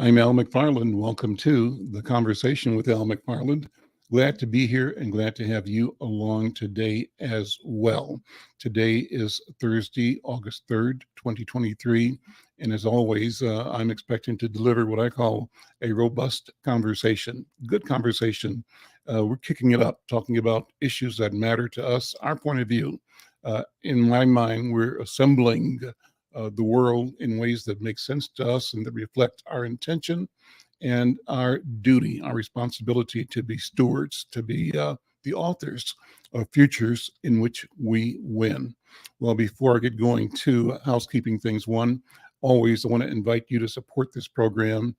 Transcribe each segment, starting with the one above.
I'm Al McFarlane. Welcome to the Conversation with Al McFarlane. Glad to be here and glad to have you along today as well. Today is Thursday, August 3rd, 2023. And as always, I'm expecting to deliver what I call a robust conversation, good conversation. We're kicking it up, talking about issues that matter to us, our point of view. In my mind, we're assembling the world in ways that make sense to us and that reflect our intention and our duty, our responsibility to be stewards, to be the authors of futures in which we win. Well, before I get going to housekeeping things, one, always I want to invite you to support this program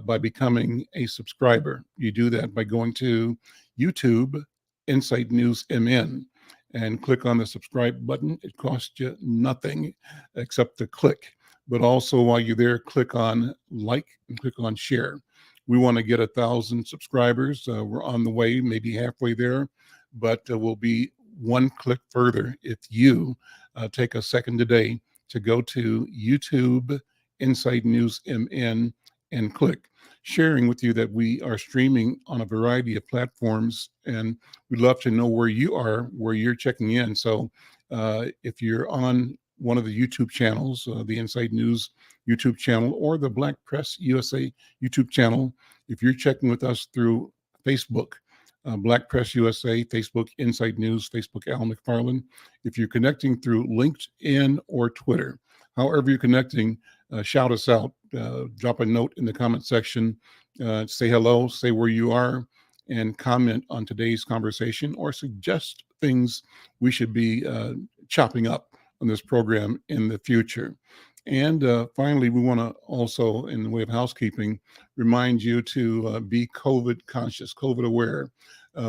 by becoming a subscriber. You do that by going to YouTube, Insight News MN, and click on the subscribe button. It costs you nothing except to click. But also while you're there, click on like and click on share. We want to get 1,000 subscribers. We're on the way, maybe halfway there, but we'll be one click further if you take a second today to go to YouTube, Insight News MN, and click. Sharing with you that we are streaming on a variety of platforms, and we'd love to know where you are, where you're checking in. So if you're on one of the YouTube channels, the Insight News YouTube channel or the Black Press USA YouTube channel, if you're checking with us through Facebook, Black Press USA, Facebook Insight News, Facebook Al McFarlane. If you're connecting through LinkedIn or Twitter, however you're connecting, shout us out. Drop a note in the comment section. Say hello, say where you are, and comment on today's conversation or suggest things we should be chopping up on this program in the future. And finally, we want to also, in the way of housekeeping, remind you to be COVID conscious, COVID aware.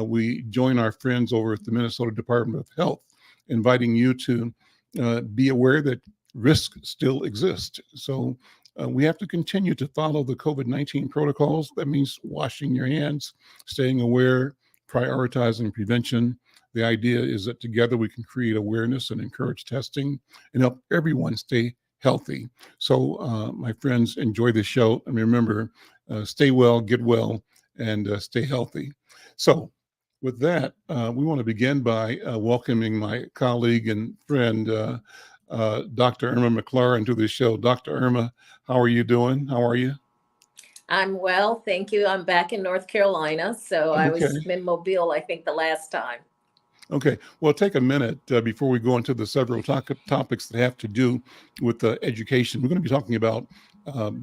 We join our friends over at the Minnesota Department of Health, inviting you to be aware that risk still exists. So we have to continue to follow the COVID-19 protocols. That means washing your hands, staying aware, prioritizing prevention. The idea is that together we can create awareness and encourage testing and help everyone stay healthy. So my friends, enjoy the show. And remember, stay well, get well, and stay healthy. So with that, we want to begin by welcoming my colleague and friend, Dr. Irma McLaurin, to the show. Dr. Irma, how are you doing? How are you? I'm well, thank you. I'm back in North Carolina. So I Okay. was in Mobile, I think, the last time. Okay. Well, take a minute before we go into the several topics that have to do with education. We're going to be talking about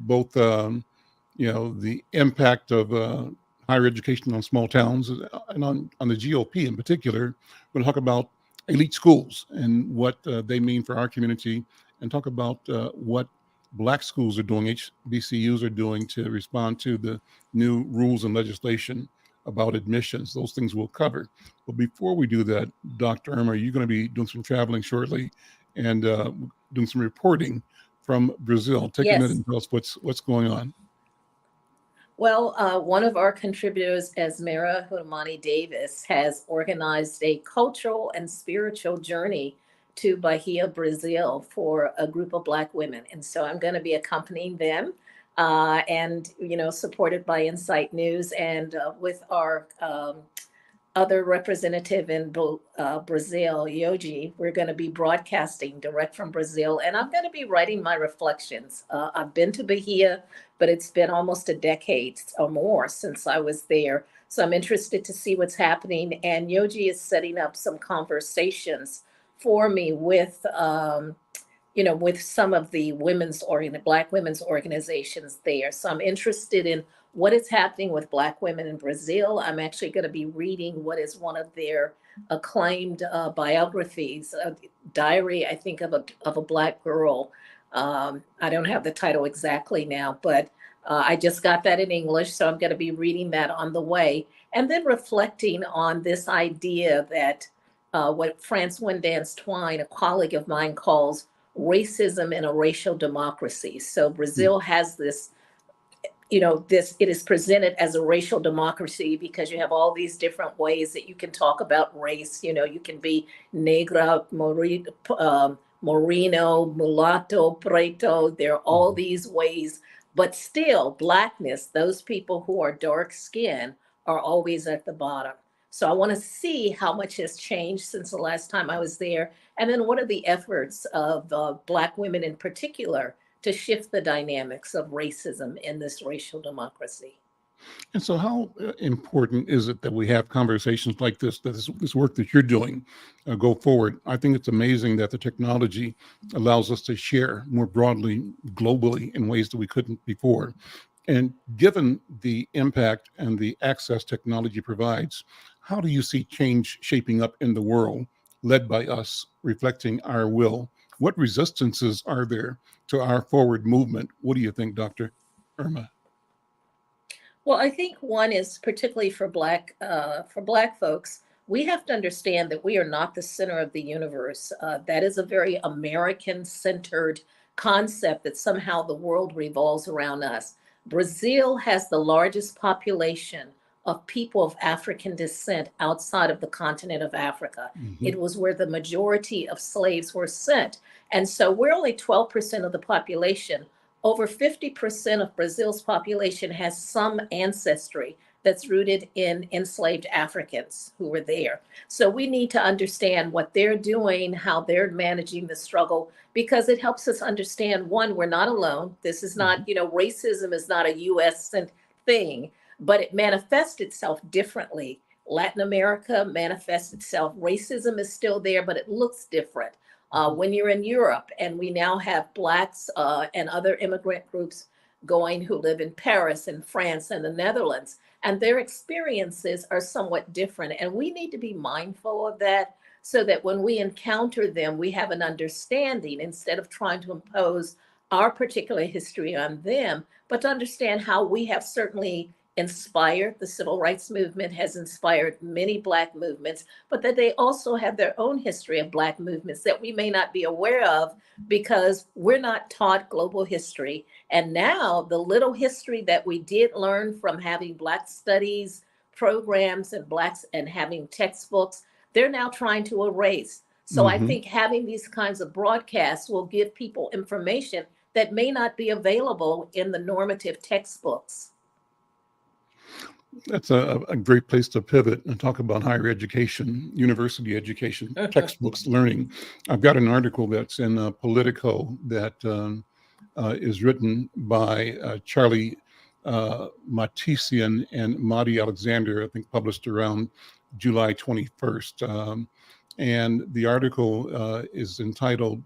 both, the impact of higher education on small towns and on the GOP in particular. We're going to talk about elite schools and what they mean for our community, and talk about what Black schools are doing, HBCUs are doing to respond to the new rules and legislation about admissions. Those things we'll cover. But before we do that, Dr. Irma, you're going to be doing some traveling shortly and doing some reporting from Brazil. Take a minute and tell us what's going on. Well, one of our contributors, Esmera Hudamani Davis, has organized a cultural and spiritual journey to Bahia, Brazil, for a group of Black women. And so I'm going to be accompanying them and, supported by Insight News and with our other representative in Brazil, Yoji. We're going to be broadcasting direct from Brazil, and I'm going to be writing my reflections. I've been to Bahia, but it's been almost a decade or more since I was there. So I'm interested to see what's happening. And Yoji is setting up some conversations for me with, with some of the Black women's organizations there. So I'm interested in what is happening with Black women in Brazil. I'm actually going to be reading what is one of their acclaimed biographies, a diary, I think, of a Black girl. I don't have the title exactly now, but I just got that in English, so I'm going to be reading that on the way, and then reflecting on this idea that what Francois Twine, a colleague of mine, calls racism in a racial democracy. So Brazil has this, it is presented as a racial democracy because you have all these different ways that you can talk about race. You can be negra, moreno, mulatto, preto. There are all these ways But still, Blackness, those people who are dark skinned, are always at the bottom. So I want to see how much has changed since the last time I was there. And then what are the efforts of Black women in particular to shift the dynamics of racism in this racial democracy? And so, how important is it that we have conversations like this, that this work that you're doing go forward? I think it's amazing that the technology allows us to share more broadly, globally, in ways that we couldn't before. And given the impact and the access technology provides, how do you see change shaping up in the world, led by us, reflecting our will? What resistances are there to our forward movement? What do you think, Dr. Irma? Well, I think one is particularly for Black folks. We have to understand that we are not the center of the universe. That is a very American-centered concept that somehow the world revolves around us. Brazil has the largest population of people of African descent outside of the continent of Africa. Mhm. It was where the majority of slaves were sent. And so we're only 12% of the population. Over 50% of Brazil's population has some ancestry that's rooted in enslaved Africans who were there. So we need to understand what they're doing, how they're managing the struggle, because it helps us understand, one, we're not alone. This is Mhm. not, racism is not a US thing, but it manifests itself differently. Latin America manifests itself. Racism is still there, but it looks different. Mhm. When you're in Europe, and we now have Blacks and other immigrant groups going who live in Paris and France and the Netherlands, and their experiences are somewhat different. And we need to be mindful of that so that when we encounter them, we have an understanding instead of trying to impose our particular history on them, but to understand how we have certainly inspired. The civil rights movement has inspired many Black movements, but that they also have their own history of Black movements that we may not be aware of because we're not taught global history. And now the little history that we did learn from having Black studies programs and Blacks and having textbooks, they're now trying to erase. So I Mhm. think having these kinds of broadcasts will give people information that may not be available in the normative textbooks. That's a great place to pivot and talk about higher education, university education, textbooks, learning. I've got an article that's in Politico that is written by Charlie Matisian and Madi Alexander, I think published around July 21st. And the article is entitled,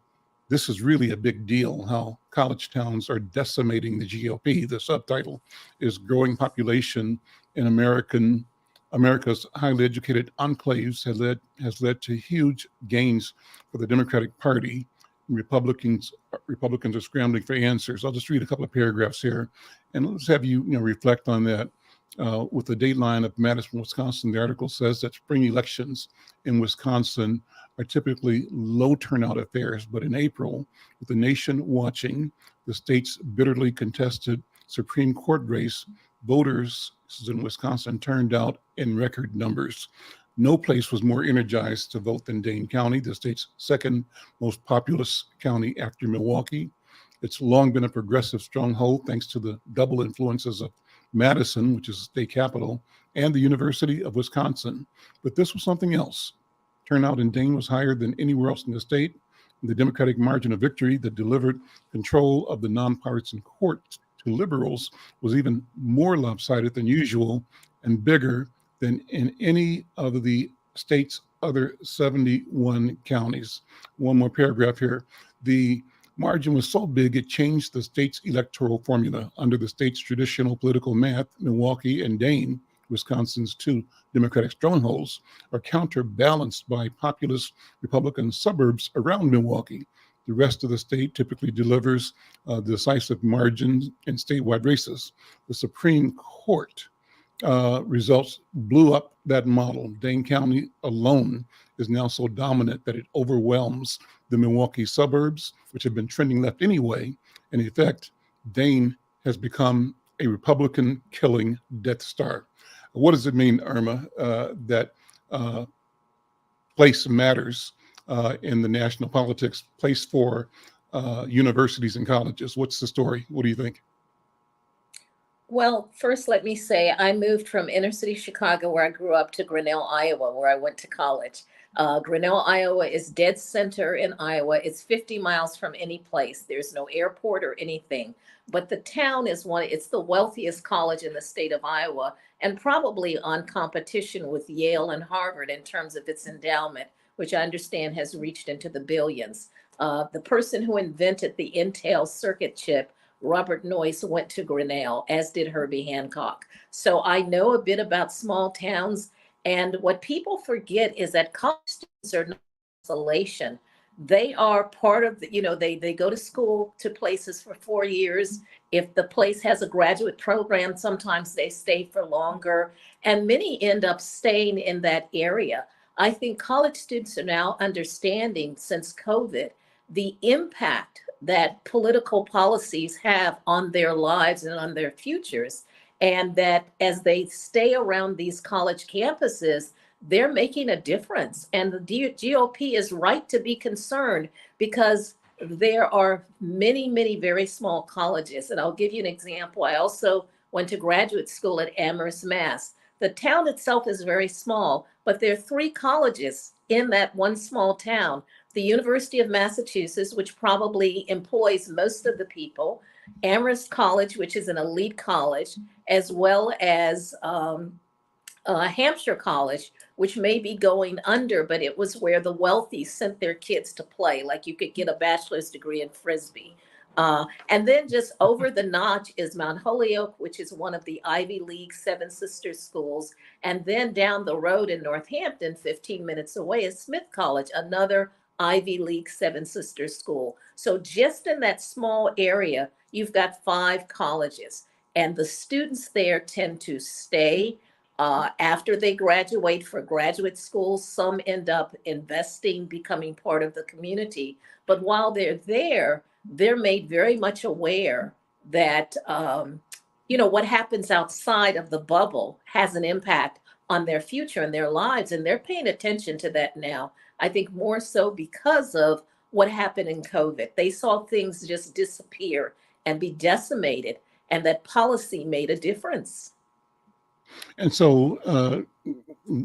"This is Really a Big Deal, How College Towns Are Decimating the GOP." The subtitle is "Growing Population in America's Highly Educated Enclaves has led to huge gains for the Democratic Party. Republicans are scrambling for answers." I'll just read a couple of paragraphs here, and let's have you reflect on that. With the dateline of Madison, Wisconsin, the article says that spring elections in Wisconsin are typically low turnout affairs, but in April, with the nation watching the state's bitterly contested Supreme Court race, voters, this is in Wisconsin, turned out in record numbers. No place was more energized to vote than Dane County, the state's second most populous county after Milwaukee. It's long been a progressive stronghold thanks to the double influences of Madison, which is the state capital, and the University of Wisconsin. But this was something else. Turnout in Dane was higher than anywhere else in the state. The Democratic margin of victory that delivered control of the nonpartisan court to liberals was even more lopsided than usual and bigger than in any of the state's other 71 counties. One more paragraph here. The margin was so big it changed the state's electoral formula. Under the state's traditional political math, Milwaukee and Dane, Wisconsin's two Democratic strongholds, are counterbalanced by populous Republican suburbs around Milwaukee. The rest of the state typically delivers decisive margins in statewide races. The Supreme Court results blew up that model. Dane County alone is now so dominant that it overwhelms the Milwaukee suburbs, which have been trending left anyway. In effect, Dane has become a Republican killing Death Star. What does it mean, Irma, that uh, place matters in the national politics, place for universities and colleges? What's the story? What do you think? Well, first, let me say I moved from inner city Chicago, where I grew up, to Grinnell, Iowa, where I went to college. Grinnell, Iowa is dead center in Iowa. It's 50 miles from any place. There's no airport or anything. But the town is it's the wealthiest college in the state of Iowa, and probably on competition with Yale and Harvard in terms of its endowment, which I understand has reached into the billions. The person who invented the Intel circuit chip, Robert Noyce, went to Grinnell, as did Herbie Hancock. So I know a bit about small towns. And what people forget is that college students are not isolation. They are part of the, they go to school to places for 4 years. If the place has a graduate program, sometimes they stay for longer. And many end up staying in that area. I think college students are now understanding, since COVID, the impact that political policies have on their lives and on their futures. And that as they stay around these college campuses, they're making a difference. And the GOP is right to be concerned, because there are many, many very small colleges. And I'll give you an example. I also went to graduate school at Amherst, Mass. The town itself is very small, but there are 3 colleges in that one small town: the University of Massachusetts, which probably employs most of the people; Amherst College, which is an elite college; as well as Hampshire College, which may be going under, but it was where the wealthy sent their kids to play. Like, you could get a bachelor's degree in Frisbee. And then just over the notch is Mount Holyoke, which is one of the Ivy League Seven Sisters schools. And then down the road in Northampton, 15 minutes away, is Smith College, another Ivy League Seven Sisters school. So just in that small area, you've got 5 colleges. And the students there tend to stay after they graduate for graduate school. Some end up investing, becoming part of the community. But while they're there, they're made very much aware that, what happens outside of the bubble has an impact on their future and their lives. And they're paying attention to that now. I think more so because of what happened in COVID. They saw things just disappear and be decimated, and that policy made a difference. And so,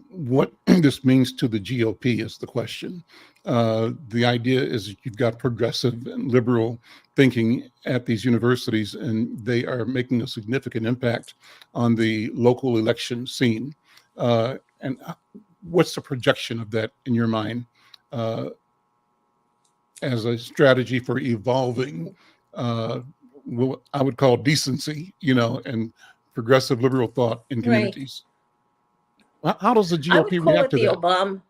what this means to the GOP is the question. The idea is you've got progressive and liberal thinking at these universities, and they are making a significant impact on the local election scene. And what's the projection of that in your mind as a strategy for evolving what I would call decency, and progressive liberal thought in Right. communities? How does the I would GOP call react it to the that? Obama.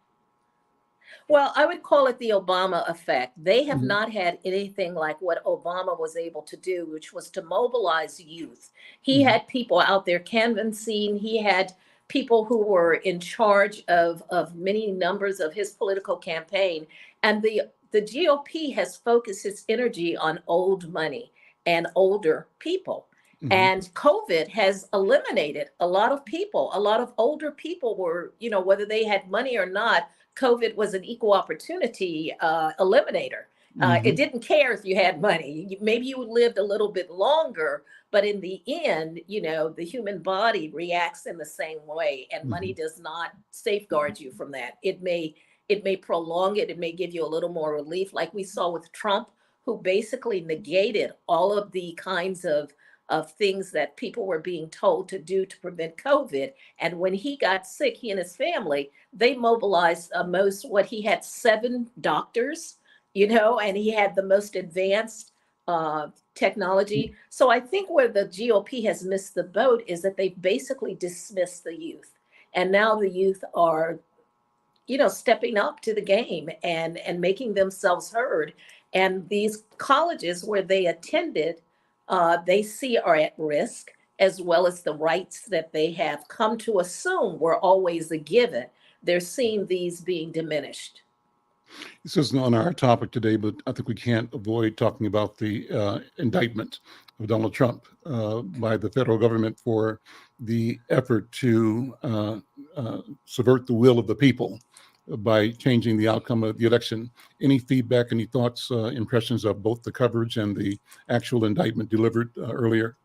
Well, I would call it the Obama effect. They have Mhm, not had anything like what Obama was able to do, which was to mobilize youth. He mhm, had people out there canvassing. He had people who were in charge of many numbers of his political campaign. And the GOP has focused its energy on old money and older people. mhm, And COVID has eliminated a lot of people. A lot of older people were, whether they had money or not, COVID was an equal opportunity eliminator. It mhm, didn't care if you had money. Maybe you lived a little bit longer, but in the end, the human body reacts in the same way, and money mhm. does not safeguard you from that. It may prolong it. It may give you a little more relief, like we saw with Trump, who basically negated all of the kinds of things that people were being told to do to prevent COVID. And when he got sick, he and his family, they mobilized what he had 7 doctors, and he had the most advanced technology. So I think where the GOP has missed the boat is that they basically dismissed the youth. And now the youth are, stepping up to the game and making themselves heard. And these colleges where they attended, they see are at risk, as well as the rights that they have come to assume were always a given. They're seeing these being diminished. This isn't on our topic today, but I think we can't avoid talking about the indictment of Donald Trump by the federal government for the effort to subvert the will of the people by changing the outcome of the election. Any feedback, any thoughts, impressions, of both the coverage and the actual indictment delivered earlier?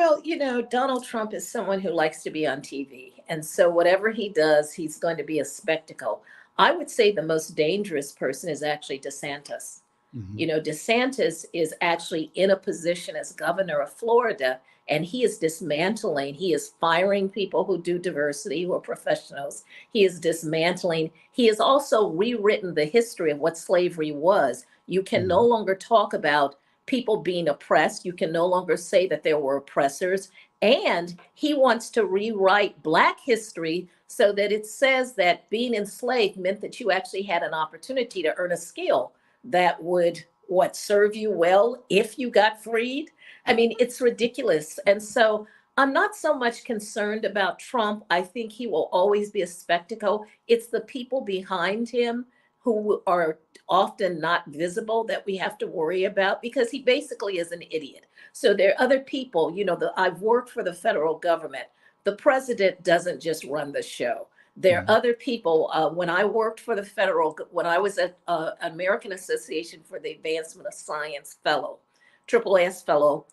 Well, Donald Trump is someone who likes to be on TV. And so whatever he does, he's going to be a spectacle. I would say the most dangerous person is actually DeSantis. Mhm. DeSantis is actually in a position as governor of Florida, and he is dismantling, he is firing people who do diversity, who are professionals. He is dismantling, he has also rewritten the history of what slavery was. You can no Mhm. longer talk about people being oppressed. You can no longer say that there were oppressors. And he wants to rewrite Black history so that it says that being enslaved meant that you actually had an opportunity to earn a skill that would serve you well if you got freed. I mean, it's ridiculous. And so I'm not so much concerned about Trump. I think he will always be a spectacle. It's the people behind him who are often not visible that we have to worry about, because he basically is an idiot. So there are other people, I've worked for the federal government. The president doesn't just run the show. There Mhm. are other people. When I worked for when I was at American Association for the Advancement of Science fellow, triple S fellow,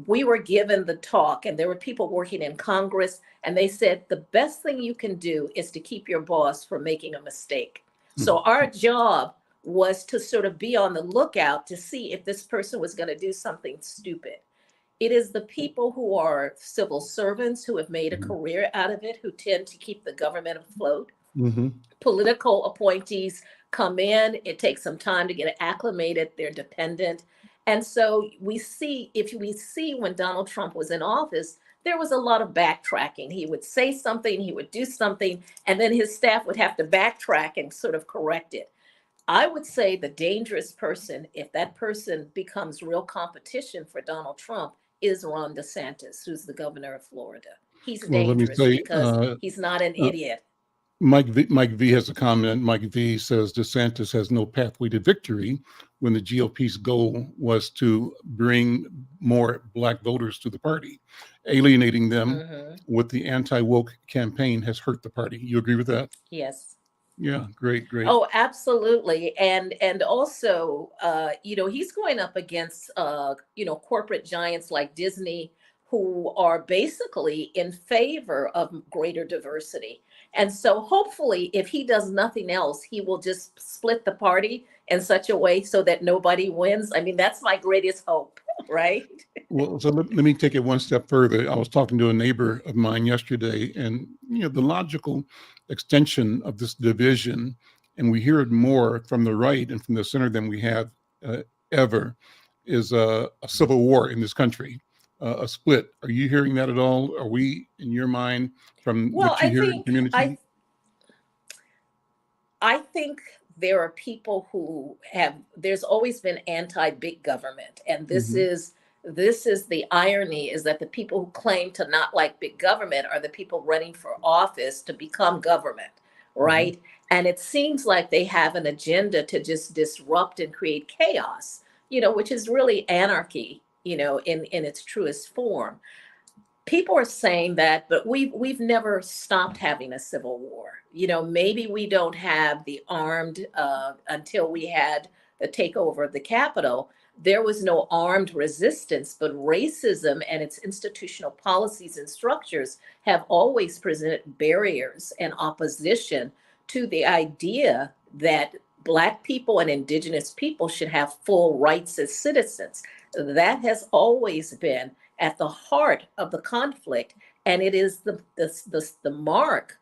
we were given the talk, and there were people working in Congress, and they said the best thing you can do is to keep your boss from making a mistake. So our job was to sort of be on the lookout to see if this person was going to do something stupid. It is the people who are civil servants who have made a Mhm. career out of it who tend to keep the government afloat. Mhm. Political appointees come in, it takes some time to get acclimated, they're dependent. And so if we see when Donald Trump was in office, there was a lot of backtracking. He would say something, he would do something, and then his staff would have to backtrack and sort of correct it. I would say the dangerous person, if that person becomes real competition for Donald Trump, is Ron DeSantis, who's the governor of Florida. He's Well, let me dangerous say, because he's not an uh, idiot. Mike V has a comment. Mike V says DeSantis has no pathway to victory when the GOP's goal was to bring more Black voters to the party. Alienating them Hmm. with the anti-woke campaign has hurt the party. You agree with that? Yes. Yeah, great, great. Oh, absolutely. And also, he's going up against corporate giants like Disney, who are basically in favor of greater diversity. And so hopefully, if he does nothing else, he will just split the party in such a way so that nobody wins. I mean, that's my greatest hope, right? Well, so let me take it one step further. I was talking to a neighbor of mine yesterday, and the logical extension of this division, and we hear it more from the right and from the center than we have ever, is a civil war in this country, a split. Are you hearing that at all? Are we, in your mind, from Well, what you hear in the I community? I think there are people who there's always been anti-big government. And Hmm. this is the irony, is that the people who claim to not like big government are the people running for office to become government, Hmm. right? And it seems like they have an agenda to just disrupt and create chaos, which is really anarchy, in its truest form. People are saying that, but we've never stopped having a civil war. Maybe we don't have the armed until we had the takeover of the Capitol. There was no armed resistance, but racism and its institutional policies and structures have always presented barriers and opposition to the idea that Black people and Indigenous people should have full rights as citizens. That has always been at the heart of the conflict, and it is the mark,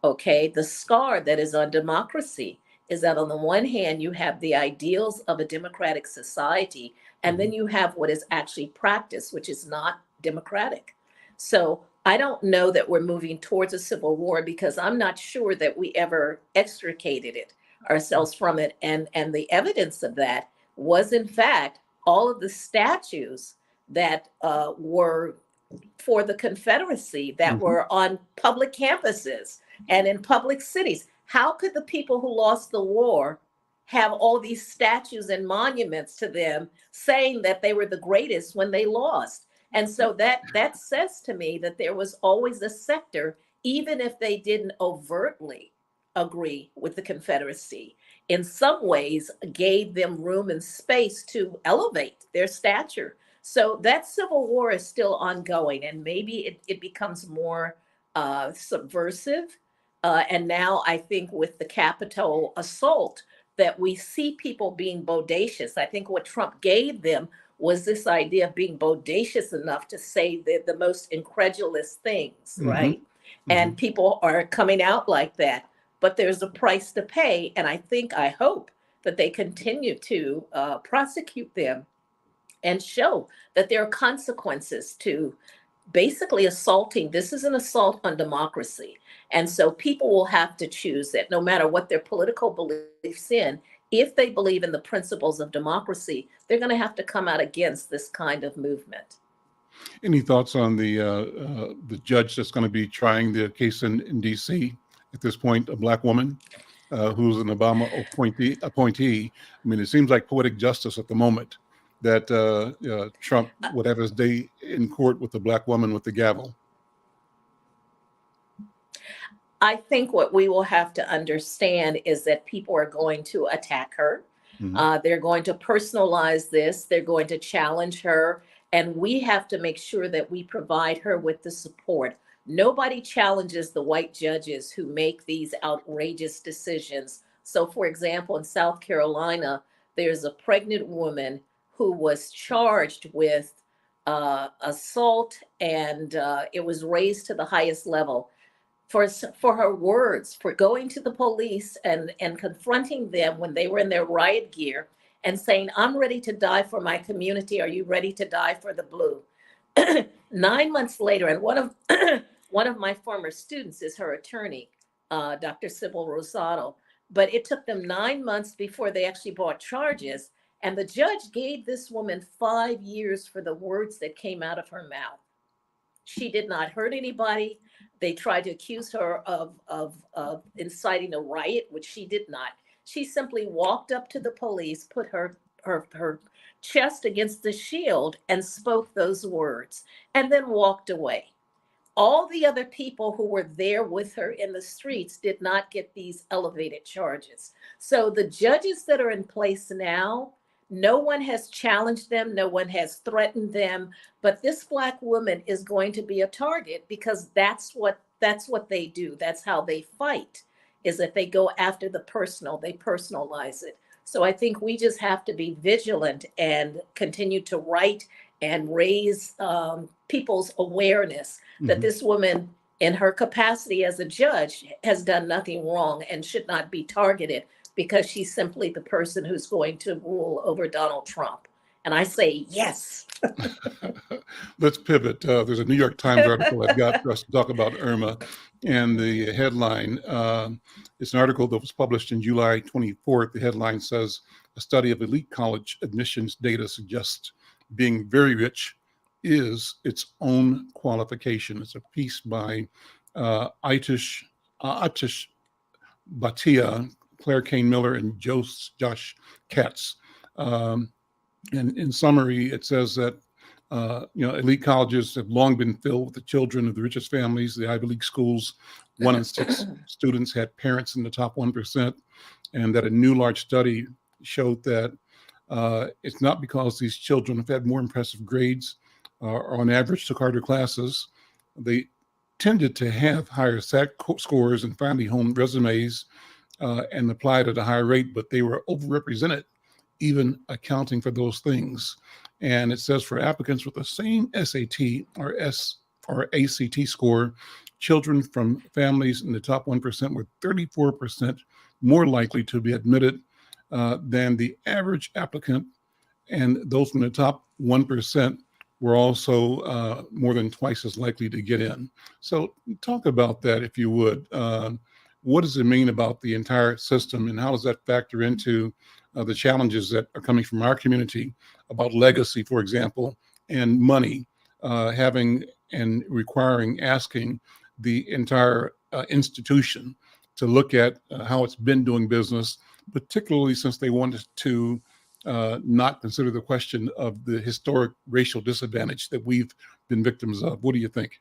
okay, the scar that is on democracy, is that on the one hand you have the ideals of a democratic society, and then Hmm. you have what is actually practiced, which is not democratic. So I don't know that we're moving towards a civil war, because I'm not sure that we ever extricated it ourselves from it. And the evidence of that was, in fact, all of the statues that were for the Confederacy, that Hmm. were on public campuses and in public cities. How could the people who lost the war have all these statues and monuments to them saying that they were the greatest when they lost? And so that says to me that there was always a sector, even if they didn't overtly agree with the Confederacy, in some ways gave them room and space to elevate their stature. So that civil war is still ongoing, and maybe it becomes more subversive. And now I think with the Capitol assault, that we see people being bodacious. I think what Trump gave them was this idea of being bodacious enough to say the most incredulous things, Mm-hmm. right? Mm-hmm. And people are coming out like that. But there's a price to pay. And I hope that they continue to prosecute them and show that there are consequences to basically assaulting. This is an assault on democracy. And so people will have to choose that no matter what their political beliefs in, if they believe in the principles of democracy, they're going to have to come out against this kind of movement. Any thoughts on the judge that's going to be trying the case in D.C. at this point, a black woman who's an Obama appointee? I mean, it seems like poetic justice at the moment that Trump would have his day in court with the black woman with the gavel. I think what we will have to understand is that people are going to attack her. Mm-hmm. They're going to personalize this. They're going to challenge her. And we have to make sure that we provide her with the support. Nobody challenges the white judges who make these outrageous decisions. So, for example, in South Carolina, there's a pregnant woman who was charged with assault, and it was raised to the highest level for her words, for going to the police and confronting them when they were in their riot gear and saying, "I'm ready to die for my community. Are you ready to die for the blue?" 9 months later, and one of my former students is her attorney, Dr. Sybil Rosado. But it took them 9 months before they actually brought charges. And the judge gave this woman 5 years for the words that came out of her mouth. She did not hurt anybody. They tried to accuse her of inciting a riot, which she did not. She simply walked up to the police, put her chest against the shield, and spoke those words, and then walked away. All the other people who were there with her in the streets did not get these elevated charges. So the judges that are in place now, no one has challenged them, no one has threatened them, but this black woman is going to be a target because that's what they do. That's how they fight, is that they go after the personal, they personalize it. So I think we just have to be vigilant and continue to write and raise people's awareness that this woman, in her capacity as a judge, has done nothing wrong and should not be targeted because she's simply the person who's going to rule over Donald Trump. And I say yes. Let's pivot. There's a New York Times article I've got for us to talk about Irma, and the headline, it's an article that was published in July 24th. The headline says, "A study of elite college admissions data suggests being very rich is its own qualification." It's a piece by Atish Bhatia, Claire Kane Miller, and Josh Katz. And in summary, it says that elite colleges have long been filled with the children of the richest families, the Ivy League schools. 1 in 6 students had parents in the top 1%, and that a new large study showed that it's not because these children have had more impressive grades or on average took harder classes. They tended to have higher SAT scores and finally honed resumes and applied at a higher rate, but they were overrepresented, even accounting for those things. And it says for applicants with the same SAT or ACT score, children from families in the top 1% were 34% more likely to be admitted than the average applicant. And those from the top 1% were also more than twice as likely to get in. So talk about that, if you would. What does it mean about the entire system, and how does that factor into the challenges that are coming from our community about legacy, for example, and money, having and requiring, asking the entire institution to look at how it's been doing business, particularly since they wanted to not consider the question of the historic racial disadvantage that we've been victims of. What do you think?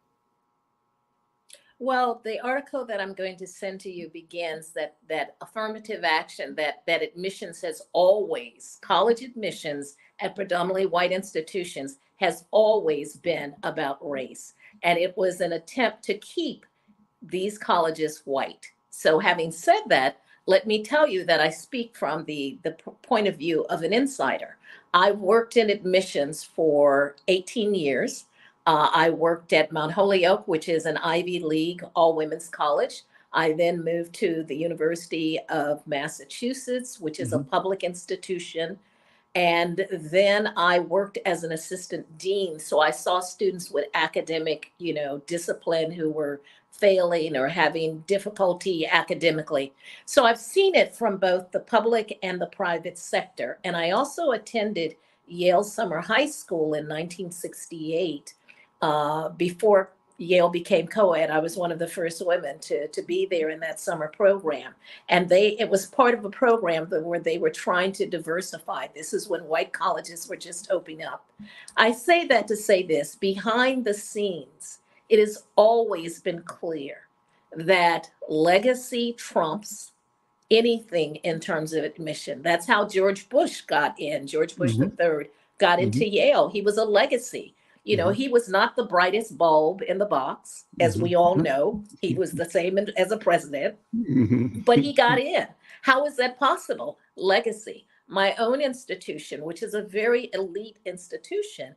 Well, the article that I'm going to send to you begins that affirmative action, that admissions has always, college admissions at predominantly white institutions has always been about race. And it was an attempt to keep these colleges white. So, having said that, let me tell you that I speak from the point of view of an insider. I worked in admissions for 18 years. I worked at Mount Holyoke, which is an Ivy League all women's college. I then moved to the University of Massachusetts, which is a Hmm. public institution. And then I worked as an assistant dean. So I saw students with academic, discipline who were failing or having difficulty academically. So I've seen it from both the public and the private sector. And I also attended Yale Summer High School in 1968 before Yale became co-ed. I was one of the first women to be there in that summer program. And it was part of a program where they were trying to diversify. This is when white colleges were just opening up. I say that to say this: behind the scenes, it has always been clear that legacy trumps anything in terms of admission. That's how George Bush got in. George Bush Hmm. III got Hmm. into Yale. He was a legacy. Hmm. He was not the brightest bulb in the box, as we all know. He was the same as a president, but he got in. How is that possible? Legacy. My own institution, which is a very elite institution,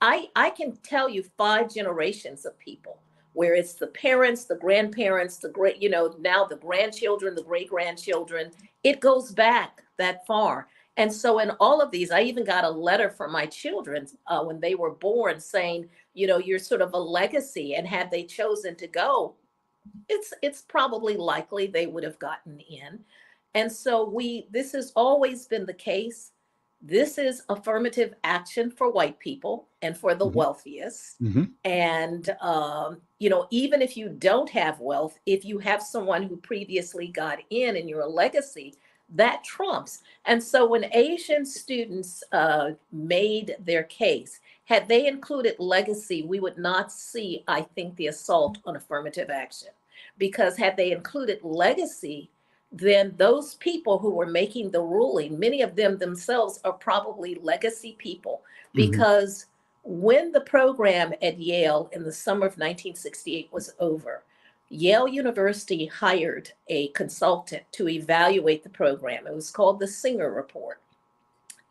I can tell you 5 generations of people where it's the parents, the grandparents, the great, now the grandchildren, the great grandchildren. It goes back that far. And so in all of these, I even got a letter from my children when they were born saying, you're sort of a legacy. And had they chosen to go, it's probably likely they would have gotten in. And so this has always been the case. This is affirmative action for white people and for the Hmm. wealthiest. Hmm. And even if you don't have wealth, if you have someone who previously got in and you're a legacy, that trumps. And so when Asian students made their case, had they included legacy, we would not see, I think, the assault on affirmative action. Because had they included legacy, then those people who were making the ruling, many of them themselves are probably legacy people. Hmm. Because when the program at Yale in the summer of 1968 was over, Yale University hired a consultant to evaluate the program. It was called the Singer Report.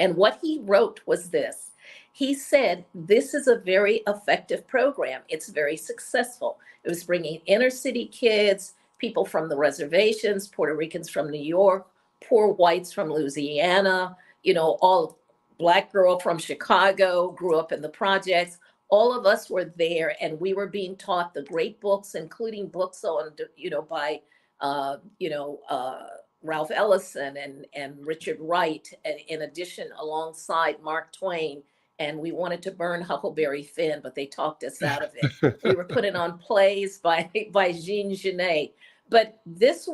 And what he wrote was this. He said, this is a very effective program. It's very successful. It was bringing inner city kids, people from the reservations, Puerto Ricans from New York, poor whites from Louisiana, all Black girl from Chicago, grew up in the projects. All of us were there and we were being taught the great books, including books on, by, uh, you know, uh, Ralph Ellison and Richard Wright, in addition, alongside Mark Twain. And we wanted to burn Huckleberry Finn, but they talked us out of it. We were putting on plays by Jean Genet. But this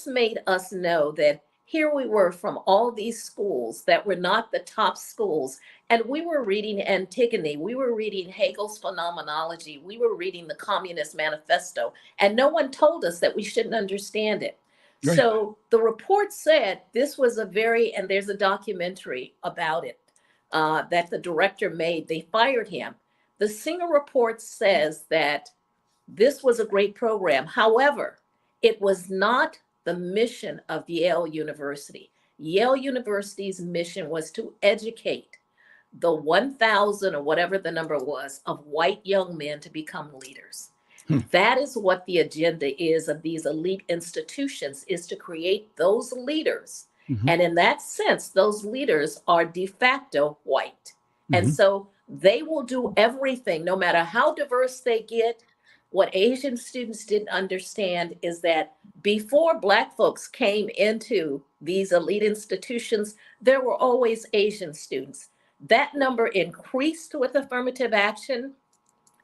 made us know that here we were from all these schools that were not the top schools. And we were reading Antigone, we were reading Hegel's Phenomenology, we were reading the Communist Manifesto, and no one told us that we shouldn't understand it. Right. So the report said this was and there's a documentary about it that the director made. They fired him. The Singer report says that this was a great program. However, it was not the mission of Yale University. Yale University's mission was to educate the 1,000 or whatever the number was of white young men to become leaders. Hmm. That is what the agenda is of these elite institutions, is to create those leaders. Hmm. And in that sense, those leaders are de facto white. And Hmm. so they will do everything, no matter how diverse they get. What Asian students didn't understand is that before Black folks came into these elite institutions, there were always Asian students. That number increased with affirmative action,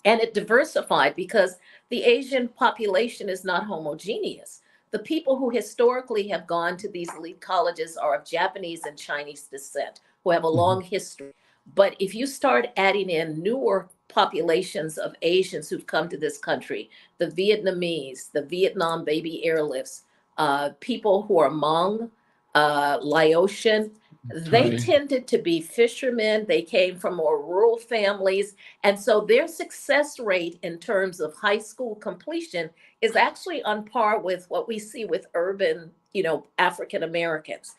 and it diversified because the Asian population is not homogeneous. The people who historically have gone to these elite colleges are of Japanese and Chinese descent, who have a Hmm. long history. But if you start adding in newer populations of Asians who've come to this country, the Vietnamese, the Vietnam baby airlifts, people who are Hmong, Laotian, they Thai. tended to be fishermen. They came from more rural families. And so their success rate in terms of high school completion is actually on par with what we see with urban, African Americans.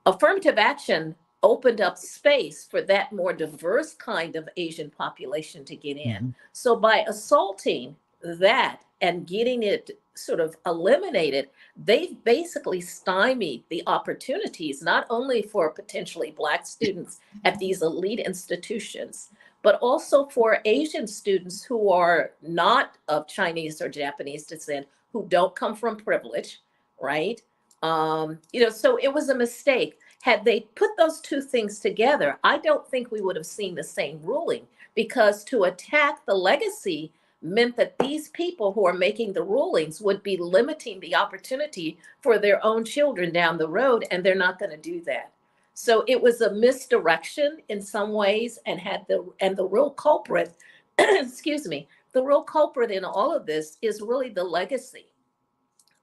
Affirmative action opened up space for that more diverse kind of Asian population to get in. Mhm. So by assaulting that and getting it sort of eliminated, they've basically stymied the opportunities, not only for potentially Black students at these elite institutions, but also for Asian students who are not of Chinese or Japanese descent, who don't come from privilege, right? So it was a mistake. Had they put those two things together, I don't think we would have seen the same ruling, because to attack the legacy meant that these people who are making the rulings would be limiting the opportunity for their own children down the road, and they're not going to do that. So it was a misdirection in some ways, and the real culprit, excuse me, the real culprit in all of this is really the legacy.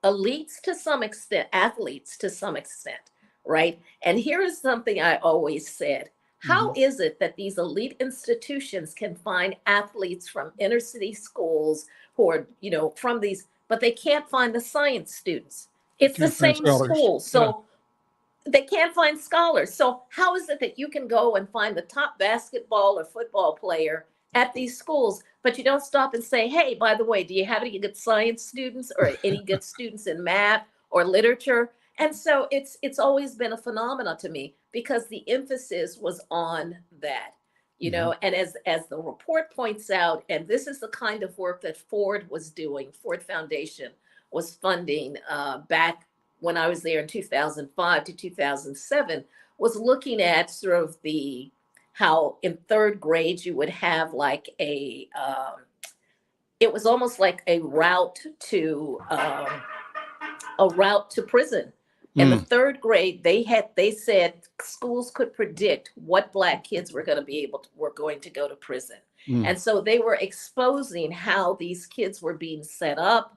Elites to some extent, athletes to some extent, right? And here is something I always said. How Mhm. is it that these elite institutions can find athletes from inner city schools who are, from these, but they can't find the science students? It's the Can't find same scholars. school. Yeah. So they can't find scholars. So how is it that you can go and find the top basketball or football player at these schools, but you don't stop and say, hey, by the way, do you have any good science students or any good students in math or literature? And so it's always been a phenomena to me, because the emphasis was on that. Mhm. And as the report points out, and this is the kind of work that Ford was doing, Ford Foundation was funding back when I was there in 2005 to 2007, was looking at sort of how in third grade you would have like it was almost like a route to prison. In the Mm. third grade, they said schools could predict what Black kids were going to go to prison. Mm. And so they were exposing how these kids were being set up.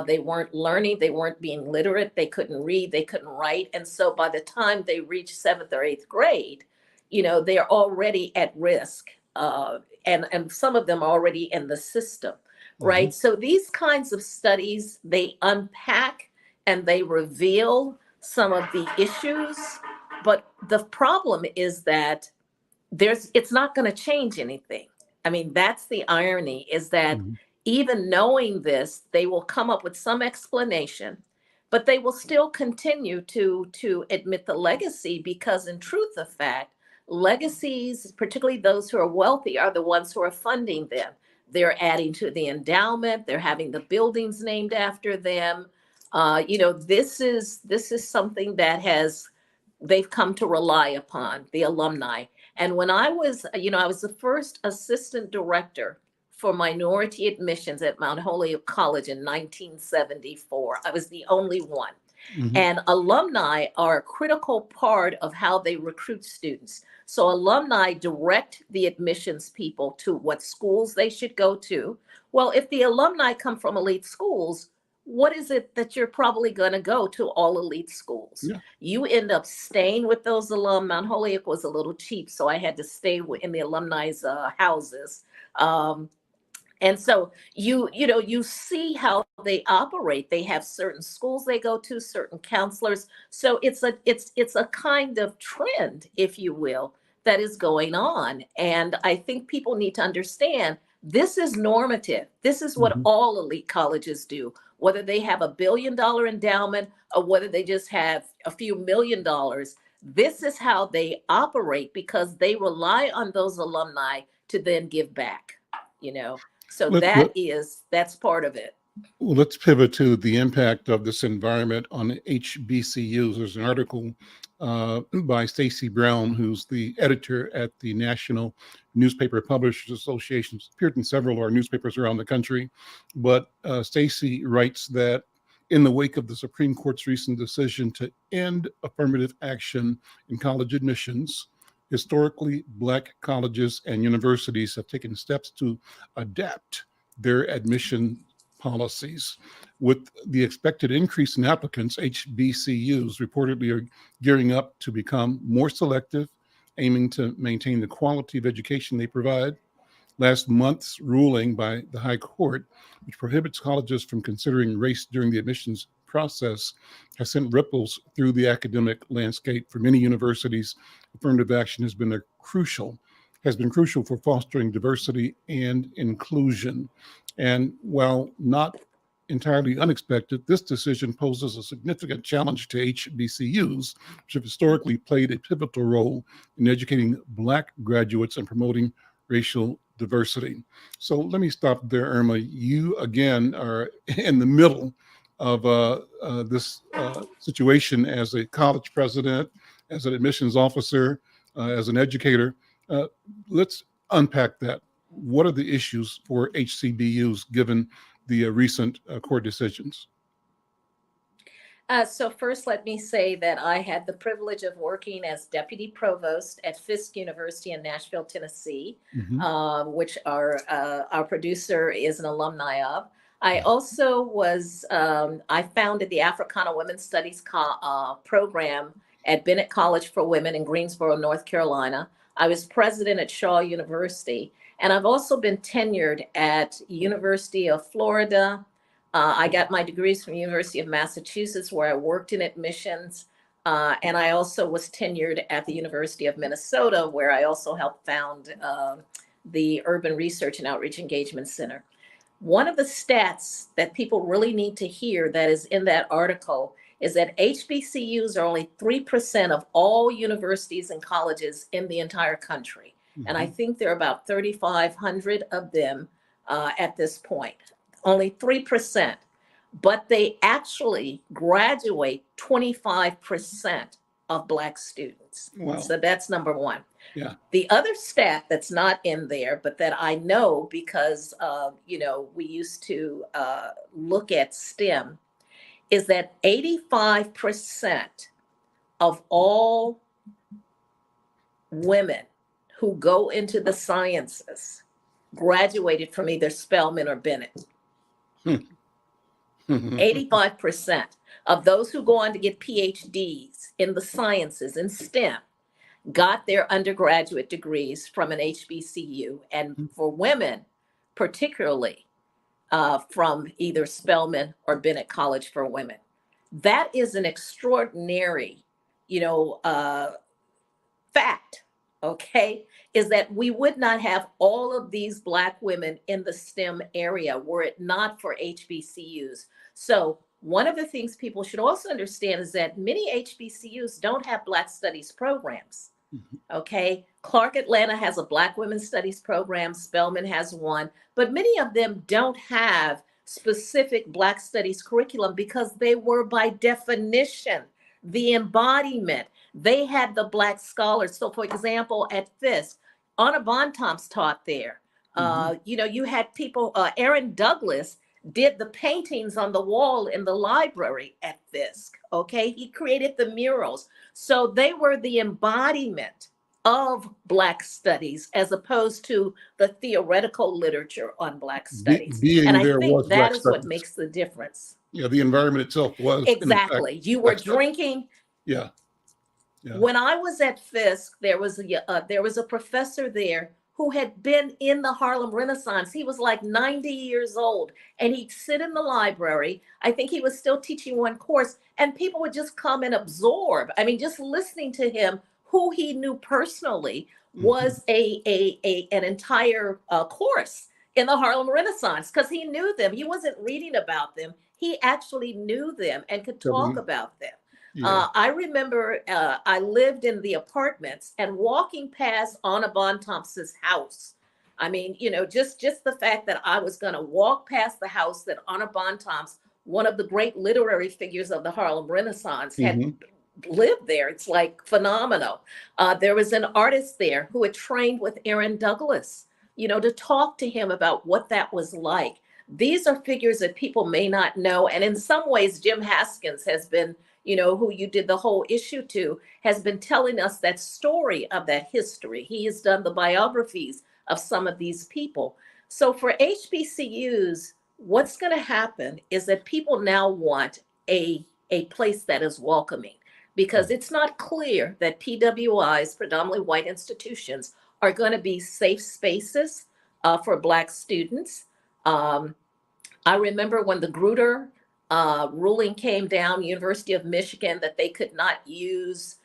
They weren't learning, they weren't being literate, they couldn't read, they couldn't write. And so by the time they reached seventh or eighth grade, they're already at risk. And some of them are already in the system, Mhm. right? So these kinds of studies, they unpack and they reveal some of the issues. But the problem is that it's not going to change anything. I mean, that's the irony, is that Mhm. even knowing this, they will come up with some explanation, but they will still continue to admit the legacy, because in truth of fact, legacies, particularly those who are wealthy, are the ones who are funding them. They're adding to the endowment, they're having the buildings named after them. This is something that they've come to rely upon, the alumni. And when I was the first assistant director for minority admissions at Mount Holyoke College in 1974. I was the only one. Mhm. And alumni are a critical part of how they recruit students. So alumni direct the admissions people to what schools they should go to. Well, if the alumni come from elite schools, what is it that you're probably going to go to all elite schools? Yeah. You end up staying with those alum. Mount Holyoke was a little cheap, so I had to stay in the alumni's houses. Um, and so you see how they operate. They have certain schools they go to, certain counselors. So it's a kind of trend, if you will, that is going on. And I think people need to understand this is normative. This is what Mhm. all elite colleges do, whether they have $1 billion endowment or whether they just have a few $1 million. This is how they operate, because they rely on those alumni to then give back, you know. So Let, let, that's part of it. well, let's pivot to the impact of this environment on HBCUs. There's an article by Stacy Brown, who's the editor at the National Newspaper Publishers Association. It's appeared in several of our newspapers around the country. But Stacy writes that in the wake of the Supreme Court's recent decision to end affirmative action in college admissions, Historically, Black colleges and universities have taken steps to adapt their admission policies. With the expected increase in applicants, HBCUs reportedly are gearing up to become more selective, aiming to maintain the quality of education they provide. Last month's ruling by the High Court, which prohibits colleges from considering race during the admissions process, has sent ripples through the academic landscape. For many universities, affirmative action has been crucial for fostering diversity and inclusion. And while not entirely unexpected, this decision poses a significant challenge to HBCUs, which have historically played a pivotal role in educating Black graduates and promoting racial diversity. So let me stop there, Irma. You again are in the middle of this situation as a college president, as an admissions officer, as an educator. Let's unpack that. What are the issues for HCBUs given the recent court decisions? So first, let me say that I had the privilege of working as deputy provost at Fisk University in Nashville, Tennessee, which our producer is an alumni of. I also I founded the Africana Women's Studies program at Bennett College for Women in Greensboro, North Carolina. I was president at Shaw University, and I've also been tenured at University of Florida. I got my degrees from University of Massachusetts, where I worked in admissions. And I also was tenured at the University of Minnesota, where I also helped found the Urban Research and Outreach Engagement Center. One of the stats that people really need to hear that is in that article is that HBCUs are only 3% of all universities and colleges in the entire country. And I think there are about 3,500 of them at this point. Only 3%, but they actually graduate 25% of Black students. Wow. So that's number one. Yeah. The other stat that's not in there, but that I know because, we used to look at STEM, is that 85% of all women who go into the sciences graduated from either Spelman or Bennett. 85% of those who go on to get PhDs in the sciences in STEM got their undergraduate degrees from an HBCU, and for women, particularly from either Spelman or Bennett College for Women. That is an extraordinary, fact, okay, is that we would not have all of these Black women in the STEM area were it not for HBCUs. So one of the things people should also understand is that many HBCUs don't have Black studies programs. Okay, Clark Atlanta has a Black Women's Studies program, Spelman has one, but many of them don't have specific Black studies curriculum because they were by definition the embodiment. They had the Black scholars. So for example, at Fisk, Anna Bontemps taught there. You had people, Aaron Douglas did the paintings on the wall in the library at Fisk, okay? He created the murals. So they were the embodiment of Black studies as opposed to the theoretical literature on Black studies. And I think that is what makes the difference. Yeah, the environment itself was. Exactly. You were drinking. Yeah. When I was at Fisk, there was a professor there who had been in the Harlem Renaissance. He was like 90 years old, and he'd sit in the library. I think he was still teaching one course, and people would just come and absorb. I mean, just listening to him, who he knew personally, was an entire course in the Harlem Renaissance because he knew them. He wasn't reading about them. He actually knew them and could talk about them. Yeah. I remember I lived in the apartments and walking past Anna Bontemps' house. I mean, just the fact that I was going to walk past the house that Anna Bontemps, one of the great literary figures of the Harlem Renaissance, had lived there. It's like phenomenal. There was an artist there who had trained with Aaron Douglas, to talk to him about what that was like. These are figures that people may not know. And in some ways, Jim Haskins has been who you did the whole issue to, has been telling us that story of that history. He has done the biographies of some of these people. So for HBCUs, what's going to happen is that people now want a place that is welcoming, because it's not clear that PWIs, predominantly white institutions, are going to be safe spaces for Black students. I remember when the Grutter ruling came down, University of Michigan, that they could not use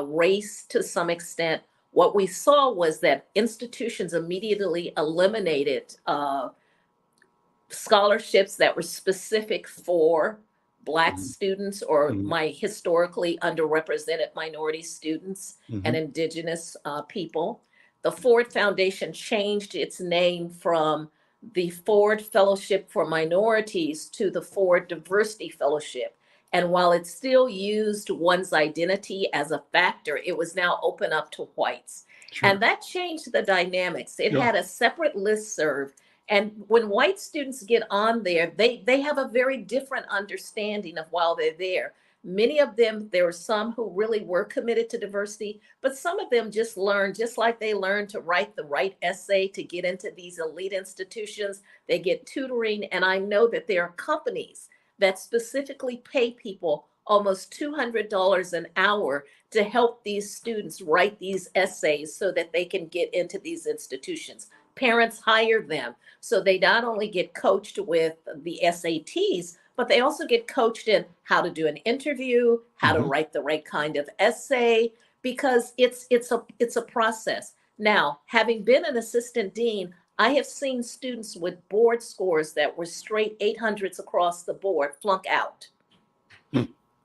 race to some extent. What we saw was that institutions immediately eliminated scholarships that were specific for Black students or my historically underrepresented minority students and Indigenous people. The Ford Foundation changed its name from the Ford Fellowship for Minorities to the Ford Diversity Fellowship. And while it still used one's identity as a factor, it was now open up to whites. Sure. And that changed the dynamics. It had a separate listserv. And when white students get on there, they have a very different understanding of while they're there. Many of them, there were some who really were committed to diversity, but some of them just learned, just like they learned to write the right essay to get into these elite institutions, they get tutoring. And I know that there are companies that specifically pay people almost $200 an hour to help these students write these essays so that they can get into these institutions. Parents hire them. So they not only get coached with the SATs, but they also get coached in how to do an interview, how to write the right kind of essay, because it's a process. Now, having been an assistant dean, I have seen students with board scores that were straight 800s across the board flunk out.